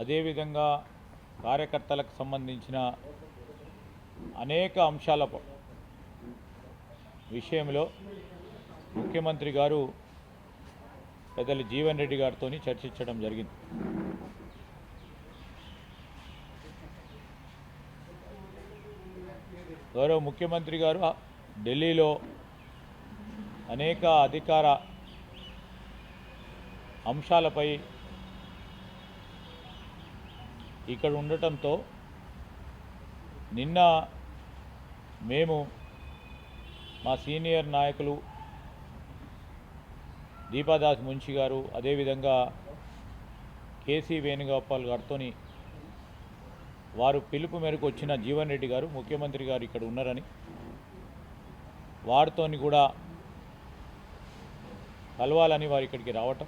అదేవిధంగా కార్యకర్తలకు సంబంధించిన అనేక అంశాల విషయంలో ముఖ్యమంత్రి గారు పెద్దలు జీవన్ రెడ్డి గారితో చర్చించడం జరిగింది. గౌరవ ముఖ్యమంత్రి గారు ఢిల్లీలో అనేక అధికార అంశాలపై ఇక్కడ ఉండటంతో నిన్న మేము మా సీనియర్ నాయకులు దీపాదాస్ మున్షి గారు అదేవిధంగా కేసీ వేణుగోపాల్ గారితో వారు పిలుపు మేరకు వచ్చిన జీవన్ రెడ్డి గారు ముఖ్యమంత్రి గారు ఇక్కడ ఉన్నారని వారితో కూడా కలవాలని వారు ఇక్కడికి రావటం